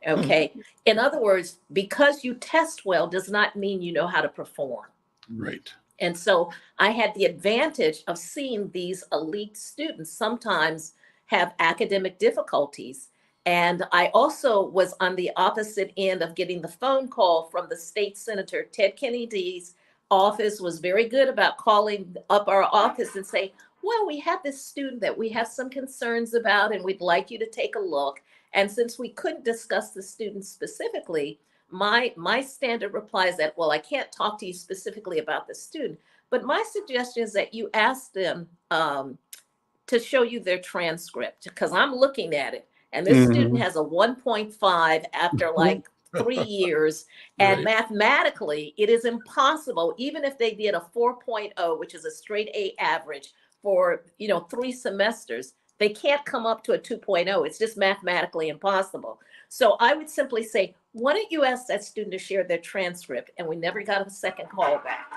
Okay. In other words, because you test well does not mean you know how to perform. Right. And so I had the advantage of seeing these elite students sometimes have academic difficulties. And I also was on the opposite end of getting the phone call from the state senator. Ted Kennedy's office was very good about calling up our office and say, well, we have this student that we have some concerns about, and we'd like you to take a look. And since we couldn't discuss the student specifically, my standard reply is that, well, I can't talk to you specifically about the student, but my suggestion is that you ask them to show you their transcript, because I'm looking at it. And this student has a 1.5 after like 3 years. And mathematically, it is impossible, even if they did a 4.0, which is a straight A average for 3 semesters, they can't come up to a 2.0. It's just mathematically impossible. So I would simply say, why don't you ask that student to share their transcript? And we never got a second call back.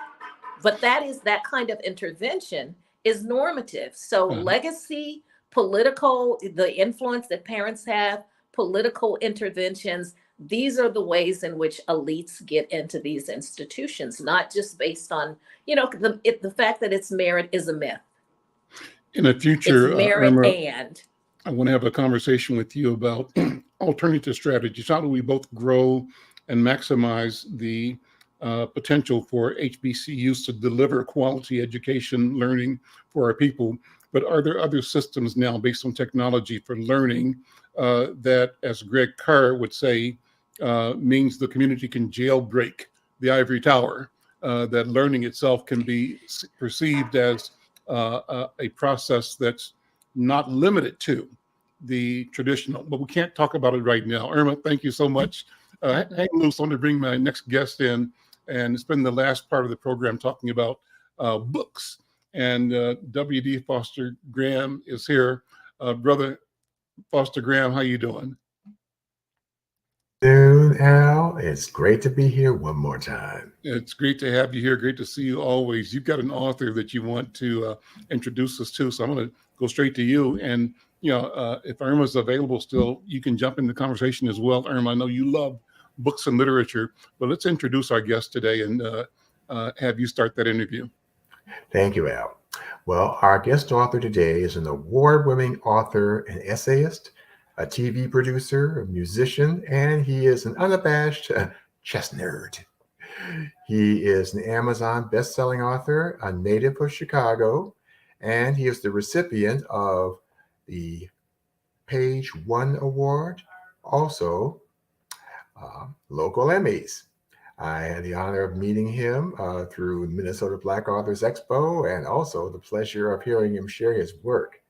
But that kind of intervention is normative. So legacy, political, the influence that parents have, political interventions, these are the ways in which elites get into these institutions, not just based on, the fact that it's merit is a myth. In the future, it's merit Irma, and. I want to have a conversation with you about alternative strategies. How do we both grow and maximize the potential for HBCUs to deliver quality education, learning for our people? But are there other systems now based on technology for learning that, as Greg Carr would say, means the community can jailbreak the ivory tower, that learning itself can be perceived as a process that's not limited to the traditional, but we can't talk about it right now. Irma, thank you so much. Hang loose. I want to bring my next guest in and spend the last part of the program talking about books. And W.D. Foster Graham is here. Brother Foster Graham, how you doing? Good, Al. It's great to be here one more time. It's great to have you here. Great to see you always. You've got an author that you want to introduce us to, so I'm going to go straight to you. And if Irma's available still, you can jump in the conversation as well. Irma, I know you love books and literature, but let's introduce our guest today and have you start that interview. Thank you, Al. Well, our guest author today is an award-winning author and essayist, a TV producer, a musician, and he is an unabashed chess nerd. He is an Amazon best-selling author, a native of Chicago, and he is the recipient of the Page One Award, also local Emmys. I had the honor of meeting him through Minnesota Black Authors Expo, and also the pleasure of hearing him share his work.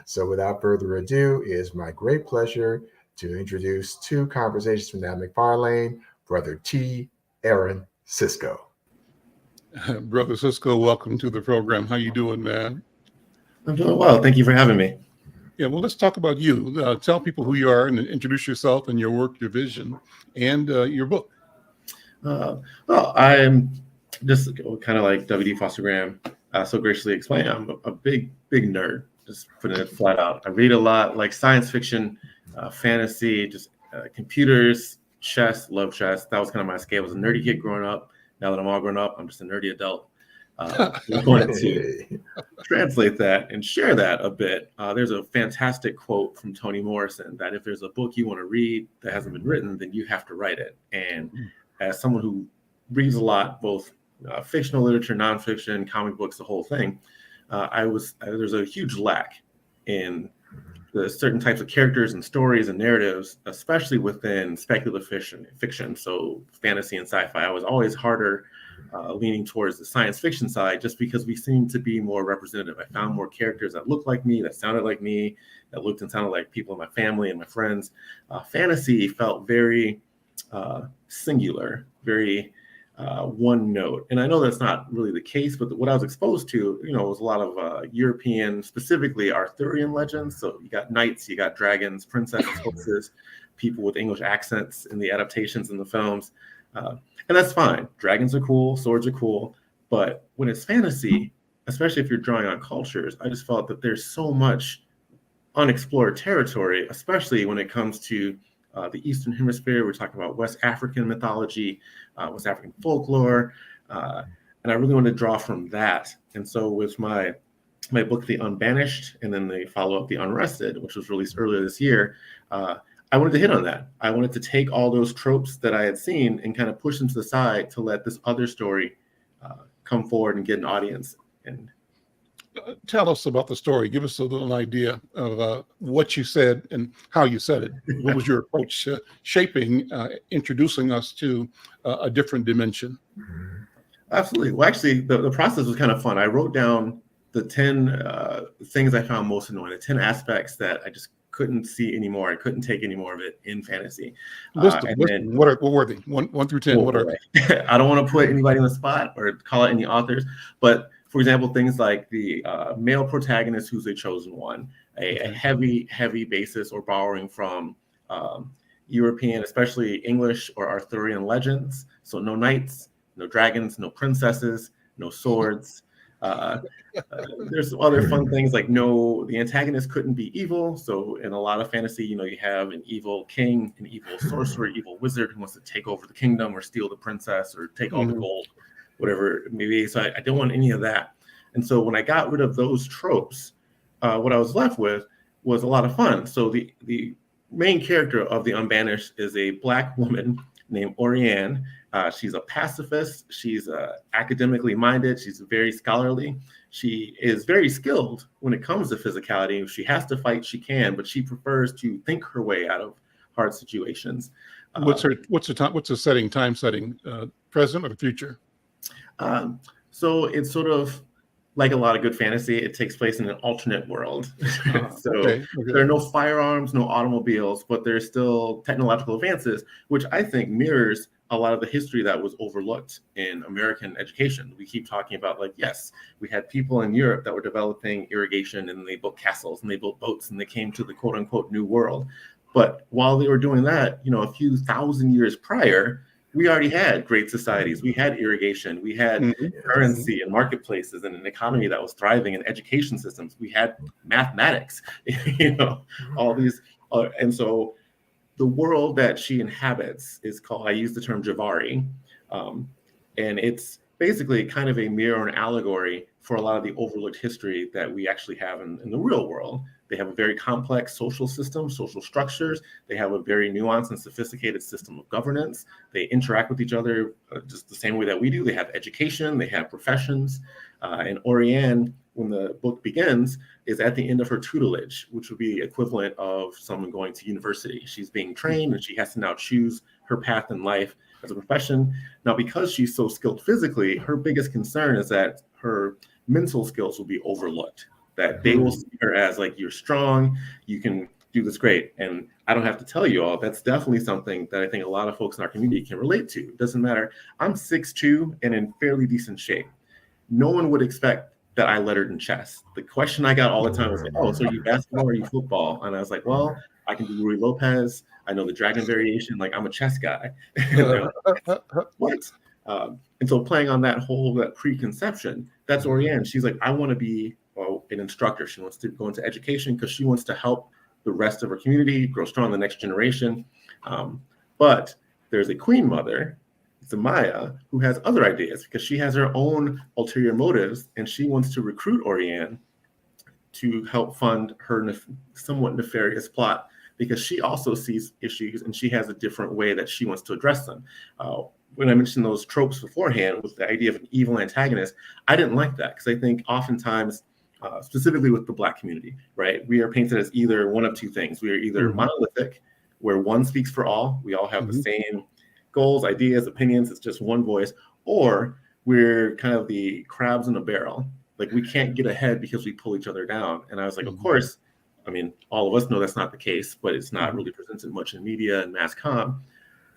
So without further ado, it is my great pleasure to introduce two conversations from now McFarlane, Brother T. Aaron Cisco. Brother Cisco, welcome to the program. How you doing, man? I'm doing well. Thank you for having me. Yeah, well, let's talk about you. Tell people who you are and introduce yourself and your work, your vision, and your book. Well, I'm just kind of like W.D. Foster Graham so graciously explained. I'm a big nerd, just putting it flat out. I read a lot, like science fiction, fantasy, just computers, chess, love chess. That was kind of my escape. I was a nerdy kid growing up. Now that I'm all grown up, I'm just a nerdy adult. I wanted to translate that and share that a bit. There's a fantastic quote from Toni Morrison that if there's a book you want to read that hasn't been written, then you have to write it. And as someone who reads a lot, both fictional literature, nonfiction, comic books, the whole thing, there's a huge lack in the certain types of characters and stories and narratives, especially within speculative fiction. So fantasy and sci-fi. I was always harder leaning towards the science fiction side just because we seem to be more representative. I found more characters that looked like me, that sounded like me, that looked and sounded like people in my family and my friends. Fantasy felt very singular, very one note. And I know that's not really the case, but what I was exposed to, was a lot of European, specifically Arthurian legends. So you got knights, you got dragons, princesses, horses, people with English accents in the adaptations in the films. And that's fine. Dragons are cool, swords are cool. But when it's fantasy, especially if you're drawing on cultures, I just felt that there's so much unexplored territory, especially when it comes to the Eastern Hemisphere. We're talking about West African mythology, West African folklore, and I really wanted to draw from that. And so with my book, The Unbanished, and then the follow-up, The Unrested, which was released earlier this year, I wanted to hit on that. I wanted to take all those tropes that I had seen and kind of push them to the side to let this other story come forward and get an audience. And tell us about the story. Give us a little idea of what you said and how you said it. What was your approach shaping, introducing us to a different dimension? Absolutely. Well, actually, the process was kind of fun. I wrote down the 10 things I found most annoying, the 10 aspects that I just couldn't see anymore. I couldn't take any more of it in fantasy. List them. What were they? 1 through 10. What are they? I don't want to put anybody on the spot or call out any authors, but for example, things like the male protagonist who's a chosen one, a heavy basis or borrowing from European, especially English or Arthurian legends. So no knights, no dragons, no princesses, no swords. There's other fun things like the antagonist couldn't be evil. So in a lot of fantasy, you have an evil king, an evil sorcerer, evil wizard who wants to take over the kingdom or steal the princess or take all the gold, whatever it may be. So I don't want any of that. And so when I got rid of those tropes, what I was left with was a lot of fun. So the main character of The Unbanished is a Black woman named Orianne. She's a pacifist. She's academically minded. She's very scholarly. She is very skilled when it comes to physicality. If she has to fight, she can, but she prefers to think her way out of hard situations. What's the time setting, present or the future? So it's sort of like a lot of good fantasy. It takes place in an alternate world. Okay. There are no firearms, no automobiles, but there's still technological advances, which I think mirrors a lot of the history that was overlooked in American education. We keep talking about yes, we had people in Europe that were developing irrigation and they built castles and they built boats and they came to the quote unquote new world. But while they were doing that, a few thousand years prior, we already had great societies. We had irrigation. We had currency and marketplaces and an economy that was thriving and education systems. We had mathematics, all these. And so the world that she inhabits is called, I use the term Javari. And it's basically kind of a mirror and allegory for a lot of the overlooked history that we actually have in the real world. They have a very complex social system, social structures. They have a very nuanced and sophisticated system of governance. They interact with each other just the same way that we do. They have education, they have professions. And Orianne when the book begins is at the end of her tutelage, which would be equivalent of someone going to university. She's being trained and she has to now choose her path in life as a profession. Now, because she's so skilled physically, her biggest concern is that her mental skills will be overlooked, that they will see her as like, you're strong, you can do this great. And I don't have to tell you all, that's definitely something that I think a lot of folks in our community can relate to. It doesn't matter. I'm 6'2" and in fairly decent shape. No one would expect that I lettered in chess. The question I got all the time was like, oh, so are you basketball or are you football? And I was like, well, I can do Rui Lopez. I know the dragon variation. Like, I'm a chess guy. What? And so playing on that preconception, that's Orianne. She's like, I want to be an instructor. She wants to go into education because she wants to help the rest of her community grow strong, the next generation. But there's a queen mother, Zamaya, who has other ideas because she has her own ulterior motives, and she wants to recruit Orianne to help fund her somewhat nefarious plot because she also sees issues and she has a different way that she wants to address them. When I mentioned those tropes beforehand with the idea of an evil antagonist, I didn't like that because I think oftentimes, specifically with the Black community, right, we are painted as either one of two things. We are either monolithic, where one speaks for all, we all have the same goals, ideas, opinions, it's just one voice, or we're kind of the crabs in a barrel. Like, we can't get ahead because we pull each other down. And I was like, of course, I mean, all of us know that's not the case, but it's not really presented much in media and mass comm.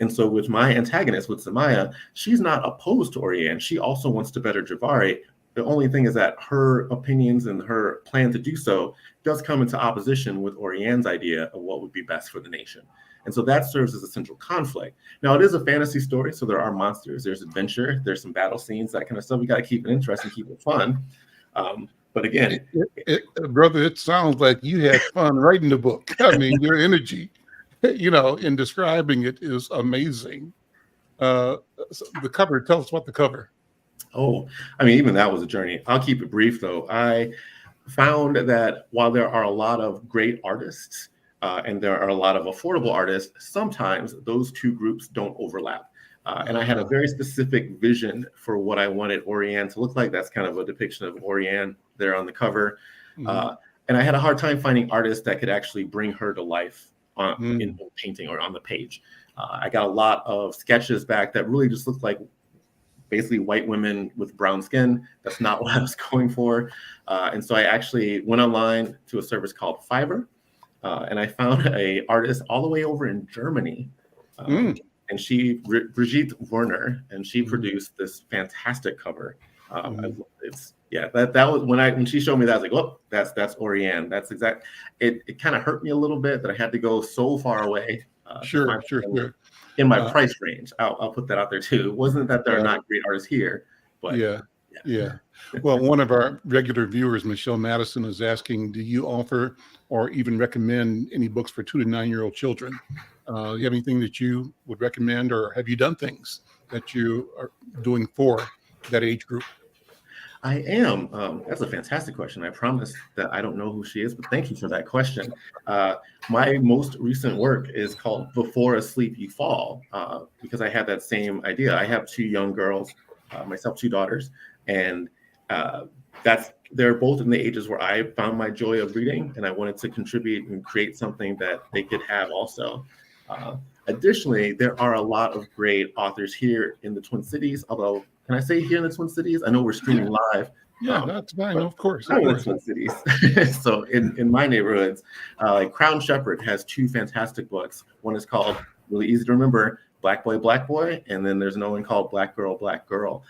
And so with my antagonist, with Zamaya, she's not opposed to Orianne. She also wants to better Javari. The only thing is that her opinions and her plan to do so does come into opposition with Orianne's idea of what would be best for the nation. And so that serves as a central conflict. Now, it is a fantasy story, so there are monsters, there's adventure, there's some battle scenes, that kind of stuff. We got to keep it interesting, keep it fun. But again, brother, it sounds like you had fun writing the book. I mean, your energy, in describing it is amazing. So the cover, tell us about the cover. Oh, I mean, even that was a journey. I'll keep it brief, though. I found that while there are a lot of great artists and there are a lot of affordable artists, sometimes those two groups don't overlap. And I had a very specific vision for what I wanted Orianne to look like. That's kind of a depiction of Orianne there on the cover. And I had a hard time finding artists that could actually bring her to life in painting or on the page. I got a lot of sketches back that really just looked like basically white women with brown skin. That's not what I was going for. And so I actually went online to a service called Fiverr, and I found an artist all the way over in Germany. And she, Brigitte Werner, and she produced this fantastic cover. That was when she showed me that, I was like, oh, that's Orianne. That's exact. It kind of hurt me a little bit that I had to go so far away. Sure. In my price range, I'll put that out there too. It wasn't that there are not great artists here, but yeah. Well, one of our regular viewers, Michelle Madison, is asking, do you offer or even recommend any books for 2 to 9-year-old children? You have anything that you would recommend, or have you done things that you are doing for that age group? I am. That's a fantastic question. I promise that I don't know who she is, but thank you for that question. My most recent work is called Before Asleep You Fall, because I had that same idea. I have 2 young girls, myself 2 daughters, and they're both in the ages where I found my joy of reading, and I wanted to contribute and create something that they could have also. Additionally, there are a lot of great authors here in the Twin Cities, although, can I say here in the Twin Cities? I know we're streaming live. Yeah, that's fine, of course. In the Twin Cities. So in my neighborhoods, like Crown Shepherd has 2 fantastic books. One is called, really easy to remember, Black Boy, and then there's another one called Black Girl.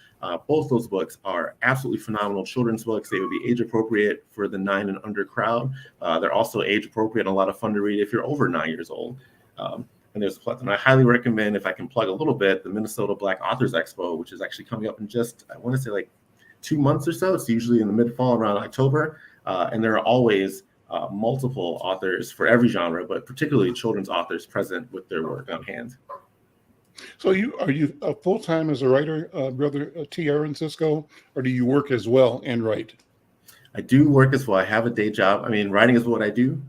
Both those books are absolutely phenomenal children's books. They would be age appropriate for the 9 and under crowd. They're also age appropriate and a lot of fun to read if you're over 9 years old. And there's a plethora. And I highly recommend, if I can plug a little bit, the Minnesota Black Authors Expo, which is actually coming up in just, I want to say like 2 months or so. It's usually in the mid-fall around October. And there are always multiple authors for every genre, but particularly children's authors present with their work on hand. So are you full-time as a writer, Brother T. Aaron Cisco, or do you work as well and write? I do work as well. I have a day job. I mean, writing is what I do.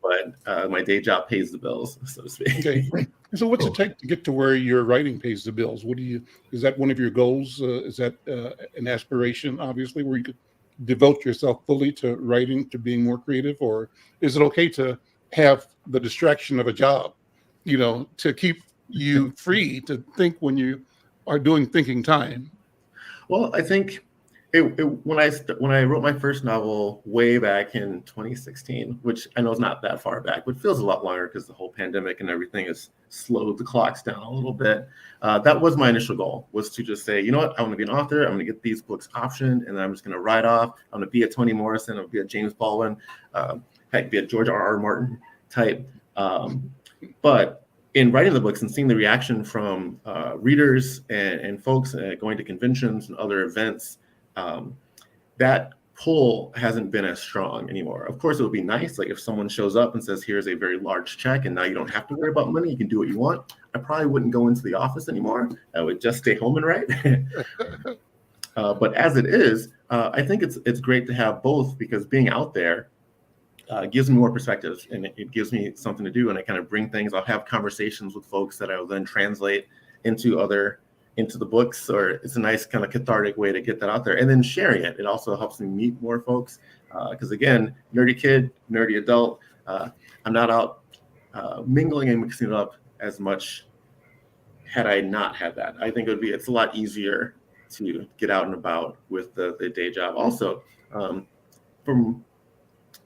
But my day job pays the bills, so to speak. Okay. So what's it take to get to where your writing pays the bills? Is that one of your goals? Is that an aspiration, obviously, where you could devote yourself fully to writing, to being more creative, or is it okay to have the distraction of a job, to keep you free to think when you are doing thinking time? Well, I think when I wrote my first novel way back in 2016, which I know is not that far back, but feels a lot longer because the whole pandemic and everything has slowed the clocks down a little bit. That was my initial goal, was to just say, you know what, I want to be an author. I'm going to get these books optioned, and then I'm just going to write off. I'm going to be a Toni Morrison. I'm going to be a James Baldwin, heck, be a George R.R. Martin type. But in writing the books and seeing the reaction from readers and folks going to conventions and other events, that pull hasn't been as strong anymore. Of course, it would be nice, like if someone shows up and says, here's a very large check and now you don't have to worry about money, you can do what you want. I probably wouldn't go into the office anymore. I would just stay home and write. But as it is, I think it's great to have both, because being out there gives me more perspectives, and it gives me something to do, and I kind of bring things. I'll have conversations with folks that I will then translate into the books, or it's a nice kind of cathartic way to get that out there. And then sharing it also helps me meet more folks, because again, nerdy kid, nerdy adult, I'm not out mingling and mixing it up as much had I not had that. I think it's a lot easier to get out and about with the day job. Also, from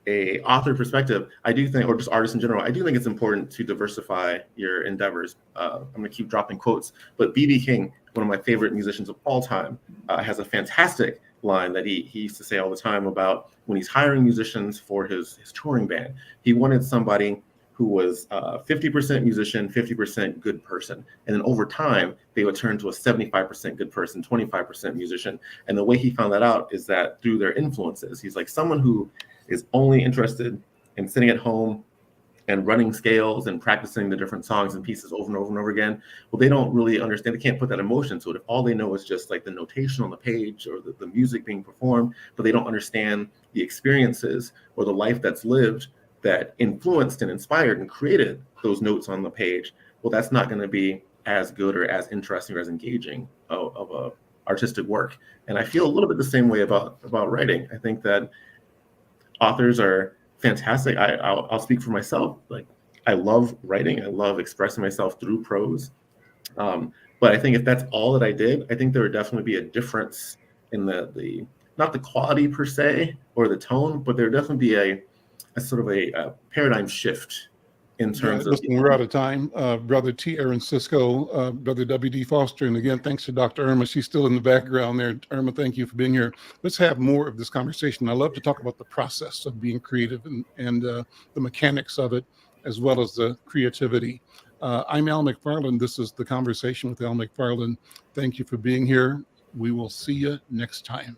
a author perspective, I do think, or just artists in general, I do think it's important to diversify your endeavors. I'm going to keep dropping quotes, but B.B. King, one of my favorite musicians of all time, has a fantastic line that he used to say all the time about when he's hiring musicians for his touring band. He wanted somebody who was 50% musician, 50% good person. And then over time, they would turn to a 75% good person, 25% musician. And the way he found that out is that through their influences. He's like, someone who is only interested in sitting at home and running scales and practicing the different songs and pieces over and over and over again, well, they don't really understand. They can't put that emotion to it. If all they know is just like the notation on the page or the music being performed, but they don't understand the experiences or the life that's lived that influenced and inspired and created those notes on the page, well, that's not going to be as good or as interesting or as engaging of a artistic work. And I feel a little bit the same way about writing. I think that authors are fantastic. I'll speak for myself. Like, I love writing. I love expressing myself through prose. But I think if that's all that I did, I think there would definitely be a difference in the not the quality per se or the tone, but there would definitely be a sort of a paradigm shift in terms of. Listen, we're out of time. Brother T. Aaron Cisco, Brother W.D. Foster, and again, thanks to Dr. Irma. She's still in the background there. Irma, thank you for being here. Let's have more of this conversation. I love to talk about the process of being creative and the mechanics of it, as well as the creativity. I'm Al McFarlane. This is The Conversation with Al McFarlane. Thank you for being here. We will see you next time.